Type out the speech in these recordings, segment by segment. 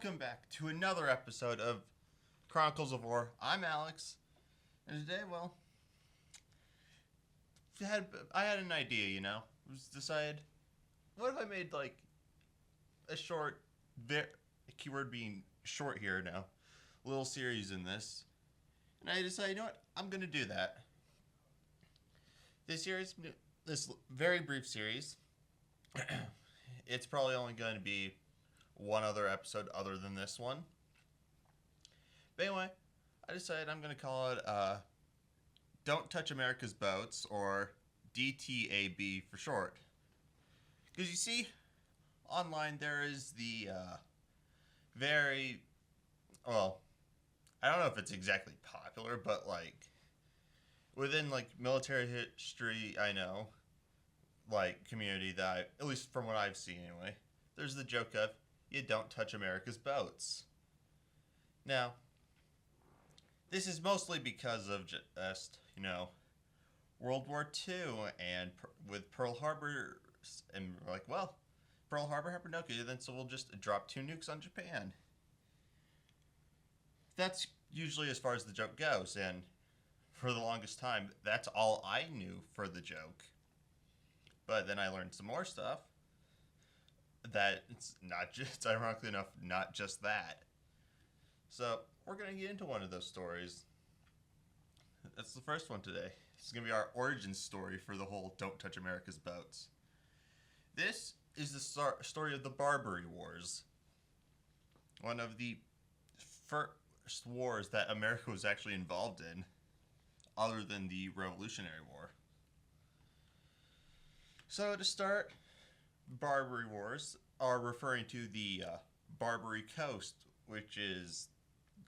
welcome back to another episode of Chronicles of War. I'm Alex, and today, I had an idea, decided, what if I made like a short, keyword being short here now, little series in this, and I decided, you know what, I'm gonna do that. This very brief series, it's probably only going to be one other episode other than this one. But anyway, I decided I'm going to call it Don't Touch America's Boats, or DTAB for short. Because you see, online there is the very, well, I don't know if it's exactly popular, but within military history, I know, community that at least from what I've seen anyway, there's the joke of, you don't touch America's boats. Now, this is mostly because of just, World War II and with Pearl Harbor, and we're like, well, Pearl Harbor happened, okay, then so we'll just drop 2 nukes on Japan. That's usually as far as the joke goes, and for the longest time, that's all I knew for the joke. But then I learned some more stuff that it's not just, ironically enough, not just that. So we're going to get into one of those stories. That's the first one today. This is going to be our origin story for the whole Don't Touch America's Boats. This is the story of the Barbary Wars. One of the first wars that America was actually involved in, other than the Revolutionary War. So to start, Barbary Wars are referring to the Barbary Coast, which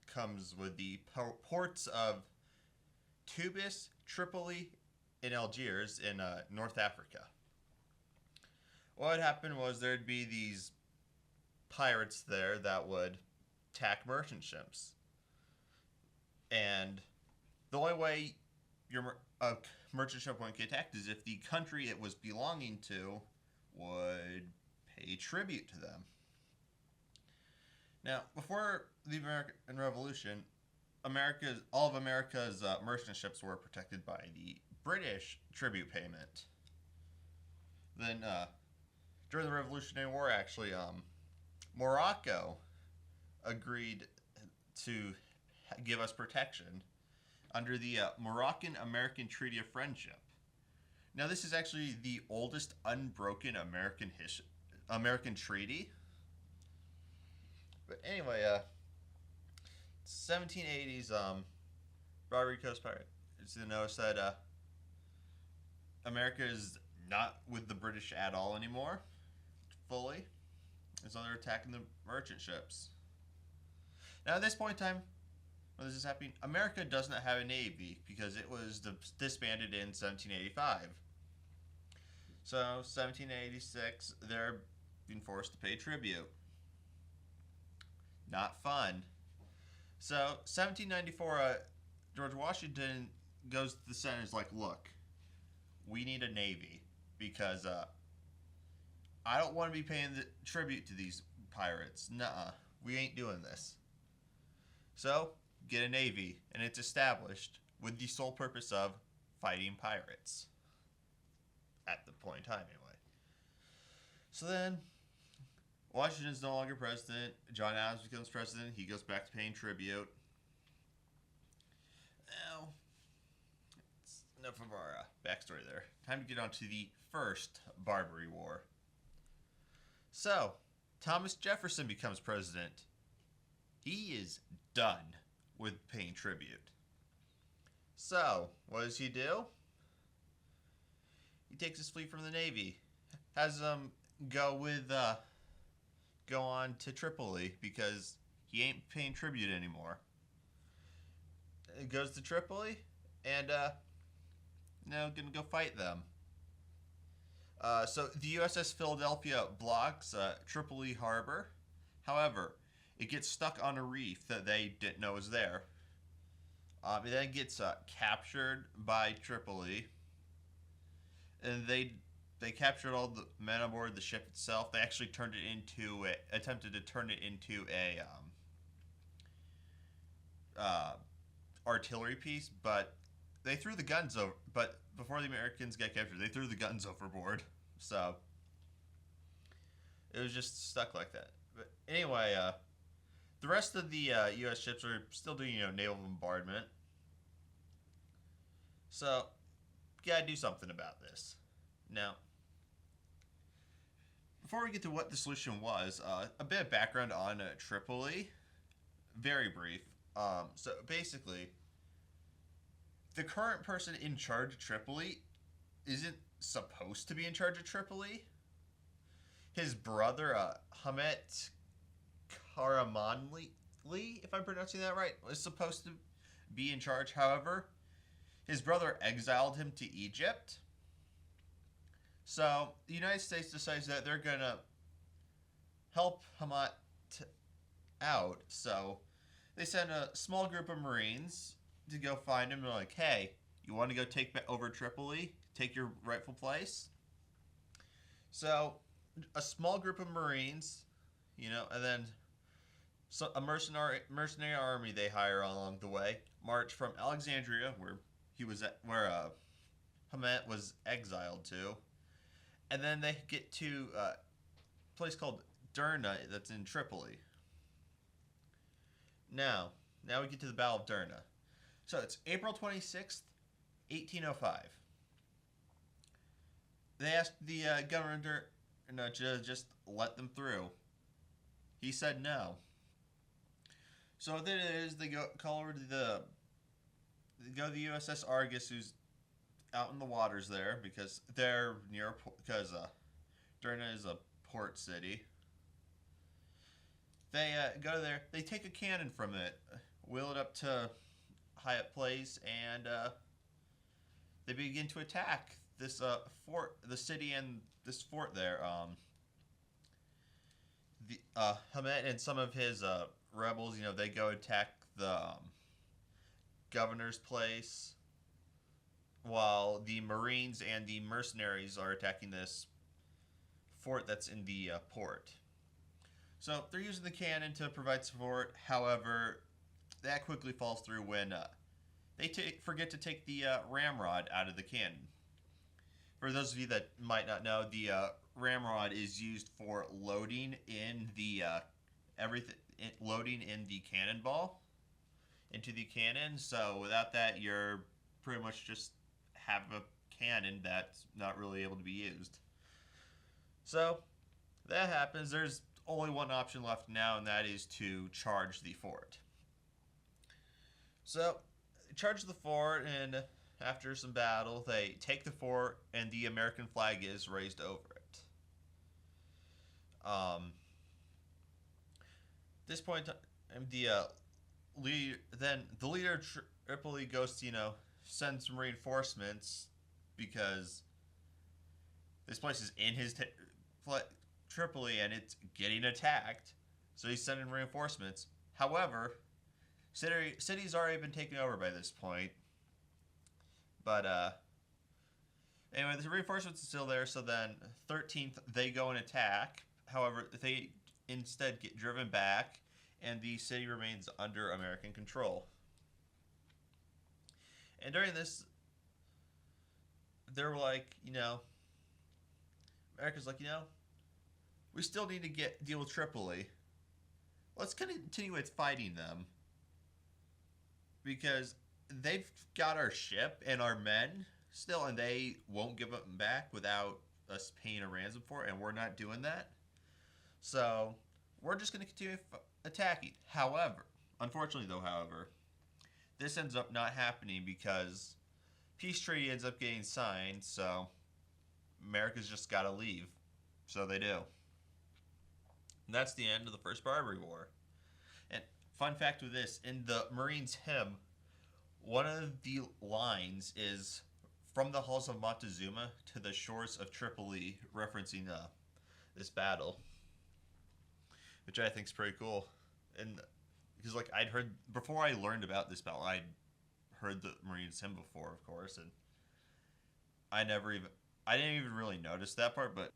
comes with the ports of Tunis, Tripoli, and Algiers in North Africa. What would happen was there'd be these pirates there that would attack merchant ships. And the only way your merchant ship wouldn't get attacked is if the country it was belonging to would pay tribute to them. Now, before the American Revolution, all of America's merchant ships were protected by the British tribute payment. Then, during the Revolutionary War, actually, Morocco agreed to give us protection under the Moroccan-American Treaty of Friendship. Now, this is actually the oldest unbroken American treaty. But anyway, 1780s, Barbary Coast Pirate. Just to notice that America is not with the British at all anymore, fully. And so they're attacking the merchant ships. Now, at this point in time, when this is happening, America does not have a navy because it was disbanded in 1785. So, 1786, they're being forced to pay tribute. Not fun. So, 1794, George Washington goes to the Senate and is like, look, we need a navy because I don't want to be paying the tribute to these pirates. Nuh-uh, we ain't doing this. So, get a navy, and it's established with the sole purpose of fighting pirates. At the point in time, anyway. So then, Washington's no longer president. John Adams becomes president. He goes back to paying tribute. Now, that's enough of our backstory there. Time to get on to the first Barbary War. So, Thomas Jefferson becomes president. He is done with paying tribute. So, what does he do? He takes his fleet from the Navy, has them go on to Tripoli because he ain't paying tribute anymore. It goes to Tripoli and gonna go fight them. So the USS Philadelphia blocks Tripoli Harbor. However, it gets stuck on a reef that they didn't know was there. It then gets captured by Tripoli, and they they captured all the men aboard the ship itself. They actually attempted to turn it into a artillery piece, but they threw the guns over. But before the Americans got captured, they threw the guns overboard. So it was just stuck like that. But anyway, the rest of the U.S. ships are still doing naval bombardment. So you gotta do something about this. Now, before we get to what the solution was, a bit of background on Tripoli. Very brief. So basically, the current person in charge of Tripoli isn't supposed to be in charge of Tripoli. His brother, Hamet Karamanli, if I'm pronouncing that right, was supposed to be in charge. However, his brother exiled him to Egypt. So the United States decides that they're going to help Hamet out. So they send a small group of Marines to go find him. They're like, hey, you want to go take over Tripoli? Take your rightful place? So a small group of Marines, and then a mercenary army they hire along the way, march from Alexandria, where Hamet was exiled to, and then they get to a place called Derna that's in Tripoli. Now we get to the Battle of Derna. So it's April 26th, 1805. They asked the governor to just let them through. He said no. So what it is, they call over to the USS Argus, who's out in the waters there because they're because Derna is a port city. They go there. They take a cannon from it, wheel it up to Hyatt Place, and they begin to attack this fort, the city, and this fort there. Hamet and some of his rebels, they go attack the governor's place, while the Marines and the mercenaries are attacking this fort that's in the port. So they're using the cannon to provide support. However, that quickly falls through when they forget to take the ramrod out of the cannon. For those of you that might not know, the ramrod is used for loading in the loading in the cannonball into the cannon. So without that, you're pretty much just have a cannon that's not really able to be used. So that happens. There's only one option left now, and that is to charge the fort. So charge the fort, and after some battle, they take the fort, and the American flag is raised over it. This point, the leader of Tripoli goes to send some reinforcements because this place is in his Tripoli and it's getting attacked. So he's sending reinforcements. However, city's already been taken over by this point. But anyway, the reinforcements are still there. So then 13th, they go and attack. However, they instead get driven back, and the city remains under American control. And during this, they're like, America's like, we still need to deal with Tripoli. Let's continue with fighting them, because they've got our ship and our men still, and they won't give them back without us paying a ransom for it, and we're not doing that. So we're just going to continue attacking. Unfortunately, this ends up not happening because peace treaty ends up getting signed, so America's just got to leave. So they do. And that's the end of the First Barbary War. And fun fact with this, in the Marines' hymn, one of the lines is from the halls of Montezuma to the shores of Tripoli, referencing this battle, which I think is pretty cool. And because I'd heard before I learned about this battle, I'd heard the Marines hymn before, of course, and I never even I didn't even really notice that part, but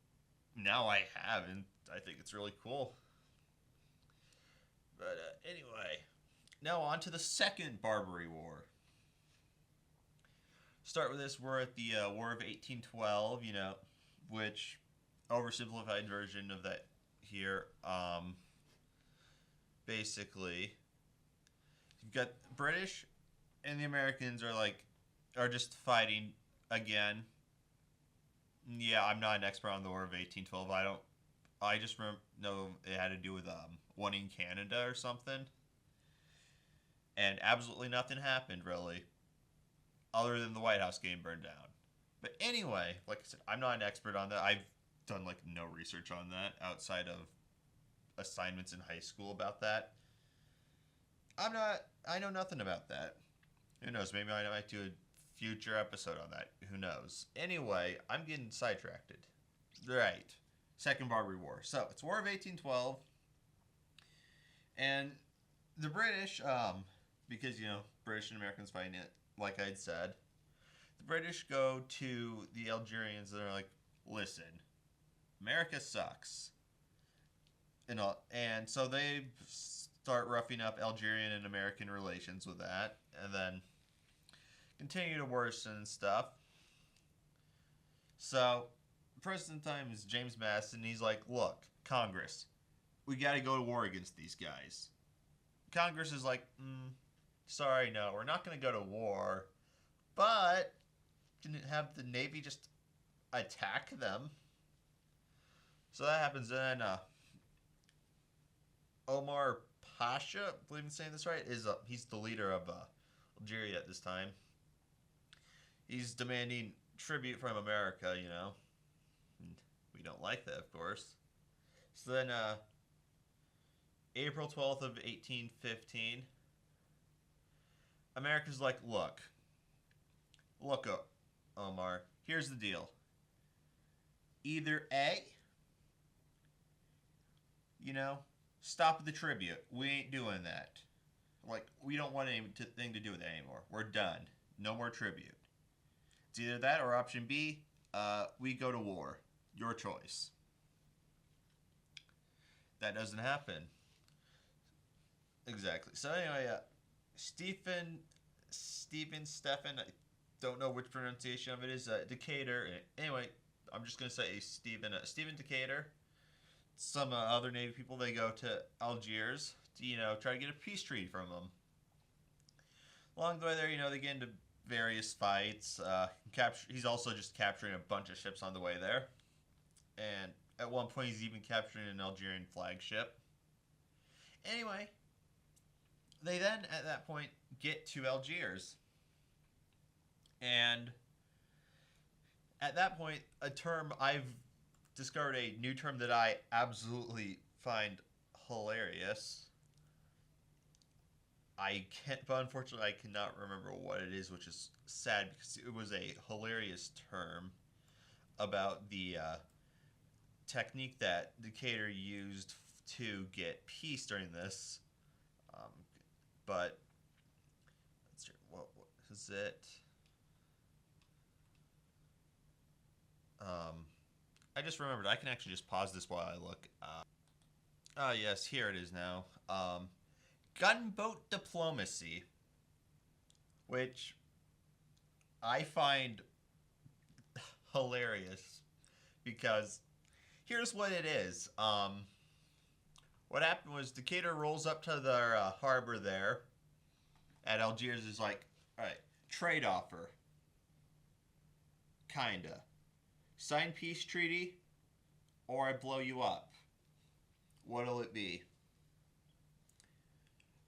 now I have, and I think it's really cool. But anyway, now on to the Second Barbary War. Start with this, we're at the War of 1812, which oversimplified version of that here. Basically, you've got the British and the Americans are just fighting again. Yeah, I'm not an expert on the War of 1812. I just know it had to do with one in Canada or something. And absolutely nothing happened, really, other than the White House getting burned down. But anyway, like I said, I'm not an expert on that. I've done no research on that outside of assignments in high school about that. I know nothing about that. Who knows? Maybe I might do a future episode on that. Who knows? Anyway, I'm getting sidetracked. Right. Second Barbary War. So, it's War of 1812. And the British, because, British and Americans fighting it, like I'd said, the British go to the Algerians and they're like, listen, America sucks. And so they start roughing up Algerian and American relations with that, and then continue to worsen stuff. So, President time is James Madison. He's like, look, Congress, we got to go to war against these guys. Congress is like, sorry, no, we're not going to go to war, but can have the Navy just attack them. So that happens, and then Omar Pasha, I believe I'm saying this right, he's the leader of Algeria at this time. He's demanding tribute from America, And we don't like that, of course. So then, April 12th of 1815, America's like, look, Omar, here's the deal. Either A, stop the tribute. We ain't doing that. We don't want anything to do with that anymore. We're done. No more tribute. It's either that or option B, we go to war. Your choice. That doesn't happen. Exactly. So anyway, Stephen, I don't know which pronunciation of it is, Decatur. Anyway, I'm just going to say Stephen Decatur. Some other Navy people, they go to Algiers to, try to get a peace treaty from them. Along the way there, they get into various fights. He's also just capturing a bunch of ships on the way there. And at one point, he's even capturing an Algerian flagship. Anyway, they then, at that point, get to Algiers. And at that point, I've discovered a new term that I absolutely find hilarious. But unfortunately, I cannot remember what it is, which is sad because it was a hilarious term about the technique that Decatur used to get peace during this. But let's see, what is it? I just remembered. I can actually just pause this while I look. Yes, here it is now. Gunboat diplomacy, which I find hilarious because here's what it is. What happened was Decatur rolls up to their harbor there at Algiers. Is like, all right, trade offer. Kinda. Sign peace treaty, or I blow you up. What'll it be?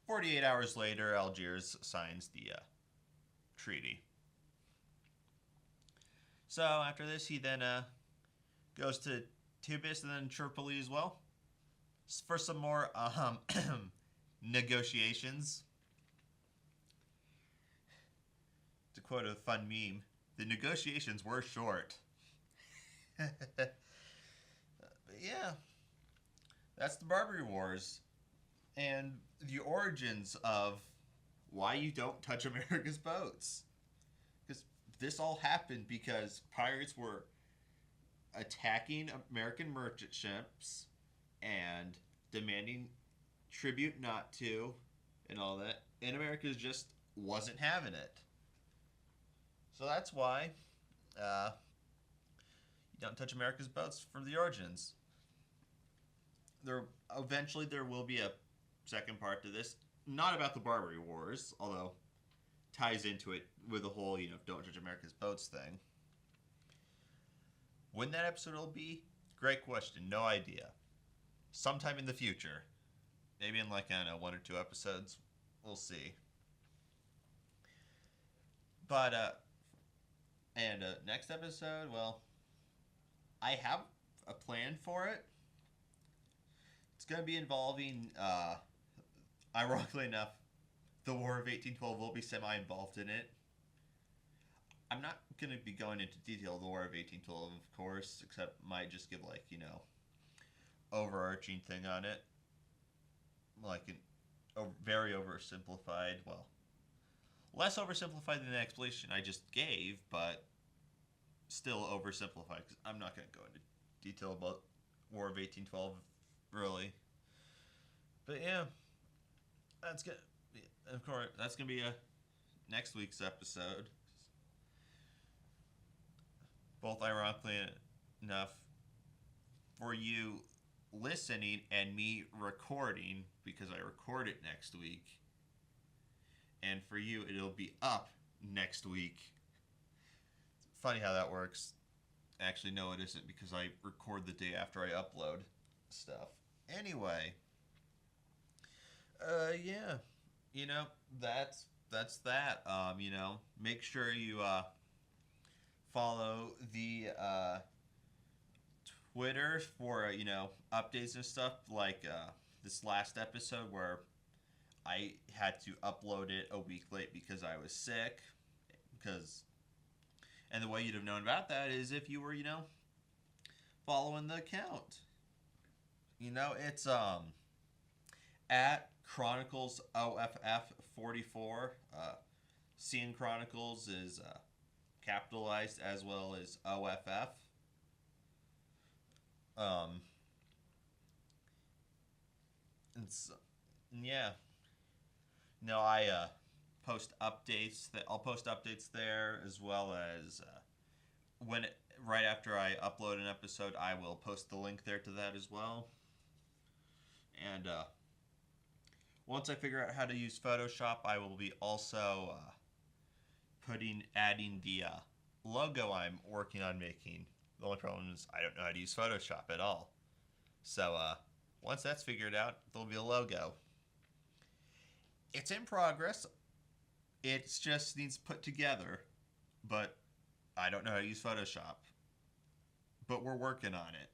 48 hours later, Algiers signs the treaty. So after this, he then goes to Tunis and then Tripoli as well for some more negotiations. To quote a fun meme, the negotiations were short. But yeah, that's the Barbary Wars and the origins of why you don't touch America's boats. Because this all happened because pirates were attacking American merchant ships and demanding tribute not to and all that. And America just wasn't having it. So that's why you don't touch America's boats for the Origins. There eventually there will be a second part to this, not about the Barbary Wars, although ties into it with the whole don't touch America's boats thing. When that episode will be, great question, no idea. Sometime in the future, maybe in like I don't know 1 or 2 episodes, we'll see. But next episode, well, I have a plan for it. It's going to be involving, ironically enough, the War of 1812 will be semi-involved in it. I'm not going to be going into detail of the War of 1812, of course, except might just give, like, overarching thing on it. Like, very oversimplified, well, less oversimplified than the explanation I just gave, but still oversimplified, because I'm not going to go into detail about War of 1812, really. But yeah, that's good. Of course, that's going to be next week's episode. Both ironically enough, for you listening and me recording, because I record it next week. And for you, it'll be up next week. Funny how that works. Actually, no, it isn't, because I record the day after I upload stuff. Anyway, yeah, that's that. Make sure you follow the Twitter for updates and stuff, like this last episode where I had to upload it a week late because I was sick. And the way you'd have known about that is if you were following the account. It's at Chronicles OFF44. CN Chronicles is capitalized as well as OFF. Yeah. No, I post updates. I'll post updates there, as well as right after I upload an episode, I will post the link there to that as well. And once I figure out how to use Photoshop, I will be also adding the logo I'm working on making. The only problem is I don't know how to use Photoshop at all. So once that's figured out, there'll be a logo. It's in progress. It just needs put together. But I don't know how to use Photoshop. But we're working on it.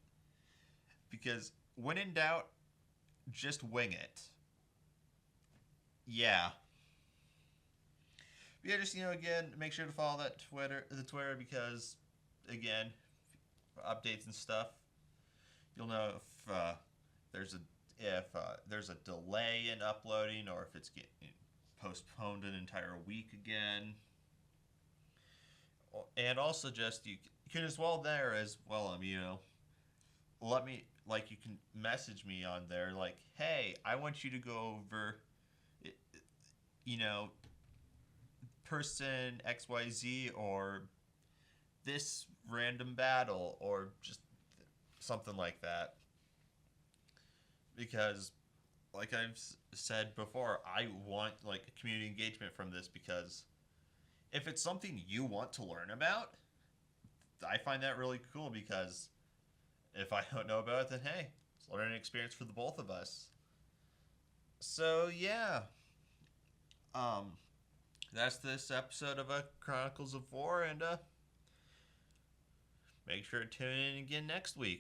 Because when in doubt, just wing it. Yeah. Yeah, just again, make sure to follow the Twitter, because again, updates and stuff, you'll know if there's a delay in uploading, or if it's getting postponed an entire week again. And also, just you can as well there as well. Let me, like, you can message me on there, like, hey, I want you to go over, person XYZ, or this random battle, or just something like that. Because, like I've said before, I want community engagement from this, because if it's something you want to learn about, I find that really cool, because if I don't know about it, then hey, it's a learning experience for the both of us. So yeah, that's this episode of Chronicles of War, and make sure to tune in again next week.